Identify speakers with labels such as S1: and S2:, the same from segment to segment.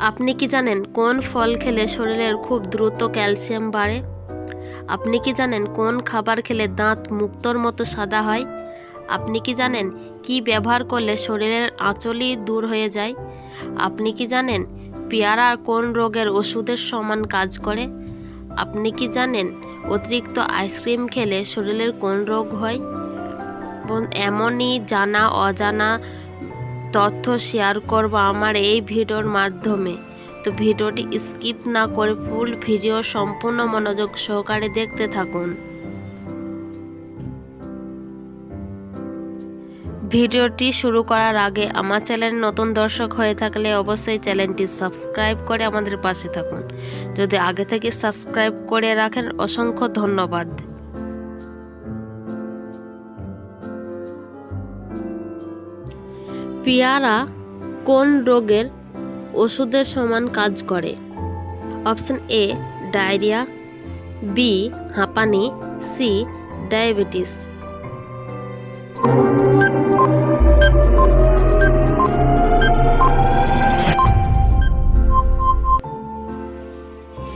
S1: আপনি কি জানেন কোন ফল খেলে শরীরের খুব দ্রুত ক্যালসিয়াম বাড়ে? আপনি কি জানেন কোন খাবার খেলে দাঁত মুক্তোর মতো সাদা হয়? আপনি কি জানেন কি ব্যবহার করলে শরীরের আঁচলই দূর হয়ে যায়? আপনি কি জানেন পেয়ারা কোন রোগের ওষুধের সমান কাজ করে? আপনি কি জানেন অতিরিক্ত আইসক্রিম খেলে শরীরের কোন রোগ হয়? এমনই জানা অজানা তথ্য শেয়ার করব আমার এই ভিডিওর মাধ্যমে। তো ভিডিওটি স্কিপ না করে ফুল ভিডিও সম্পূর্ণ মনোযোগ সহকারে দেখতে থাকুন। ভিডিওটি শুরু করার আগে আমার চ্যানেলে নতুন দর্শক হয়ে থাকলে অবশ্যই চ্যানেলটি সাবস্ক্রাইব করে আমাদের পাশে থাকুন। যদি আগে থেকে সাবস্ক্রাইব করে রাখেন অসংখ্য ধন্যবাদ। পেয়ারা কোন রোগের ওষুধের সমান কাজ করে? অপশন এ ডায়রিয়া, বি হাঁপানি, সি ডায়াবেটিস।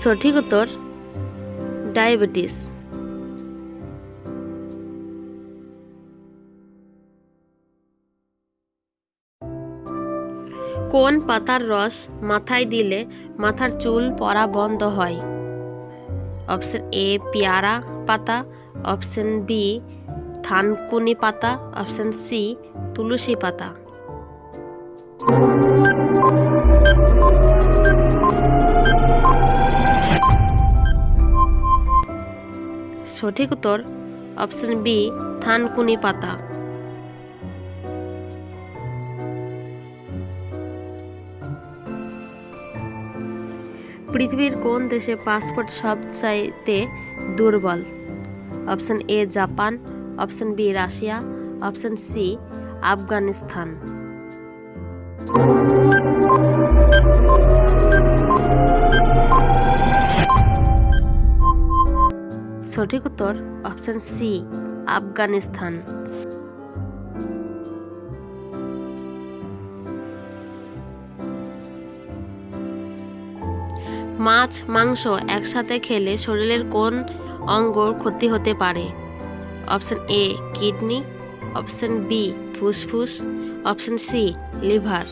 S1: সঠিক উত্তর ডায়াবেটিস। কোন পাতার রস মাথায় দিলে মাথার চুল পড়া বন্ধ হয়? অপশন এ পেয়ারা পাতা, অপশন বি থানকুনি পাতা, অপশন সি তুলসী পাতা। সঠিক উত্তর অপশন বি থানকুনি পাতা। পৃথিবীর কোন দেশে পাসপোর্ট সবচাইতে দুর্বল? Option A Japan, option B Russia, option C Afghanistan. সঠিক উত্তর অপশন সি আফগানিস্তান। মাছ মাংস একসাথে খেলে শরীরের কোন অঙ্গর ক্ষতি হতে পারে? Option A kidney, option B ফুসফুস, অপশন সি লিভার।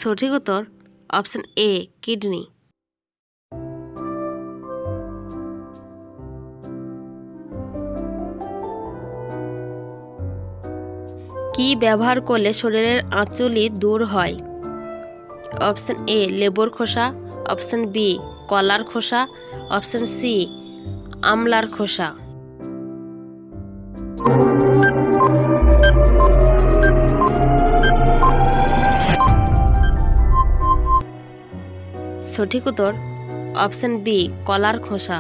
S1: সঠিক উত্তর অপশন এ কিডনি। কি ব্যবহার করলে শরীরের আঁচলি দূর হয়? অপশন এ লেবুর খোসা, অপশন বি কলার খোসা, অপশন সি আমলার খোসা। সঠিক উত্তর অপশন বি কলার খোসা।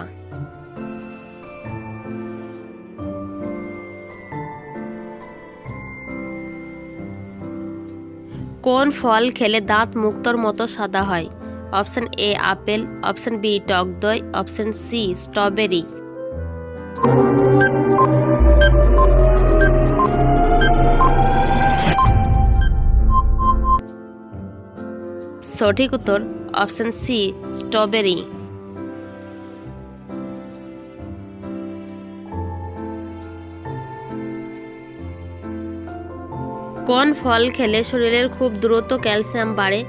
S1: কোন ফল খেলে দাঁত মুক্তোর মতো সাদা হয়? Option A apple, option B টক দই, অপশন সি স্ট্রবেরি। সঠিক উত্তর অপশন সি স্ট্রবেরি। কোন ফল খেলে শরীরের খুব দ্রুত ক্যালসিয়াম বাড়ে?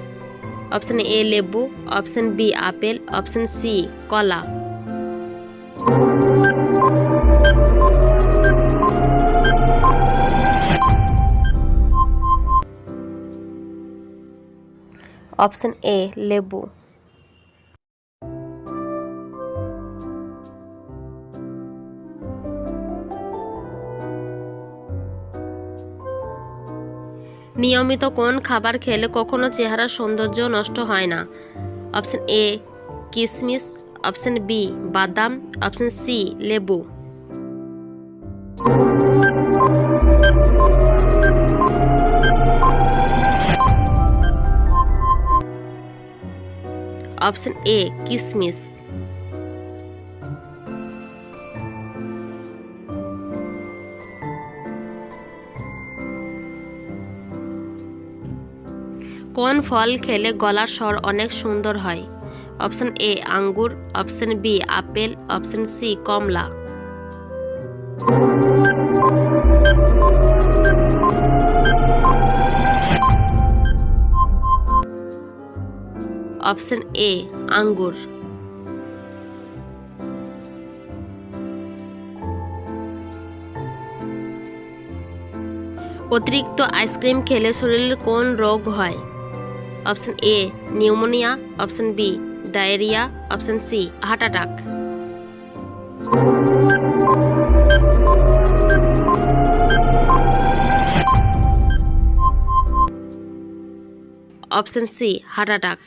S1: অপশন এ লেবু, option B apple, option C কলা। অপশন এ লেবু। নিয়মিত কোন খাবার খেলে কখনো চেহারার সৌন্দর্য নষ্ট হয় না? অপশন এ কিশমিশ, অপশন বি বাদাম, অপশন সি লেবু। অপশন এ কিশমিশ। কোন ফল খেলে গলার স্বর অনেক সুন্দর হয়? অপশন এ আঙ্গুর, option B apple, option C কমলা। অপশন এ আঙ্গুর। অতিরিক্ত আইসক্রিম খেলে শরীরের কোন রোগ হয়? Option A pneumonia, option B diarrhoea, option C heart attack. Option C heart attack.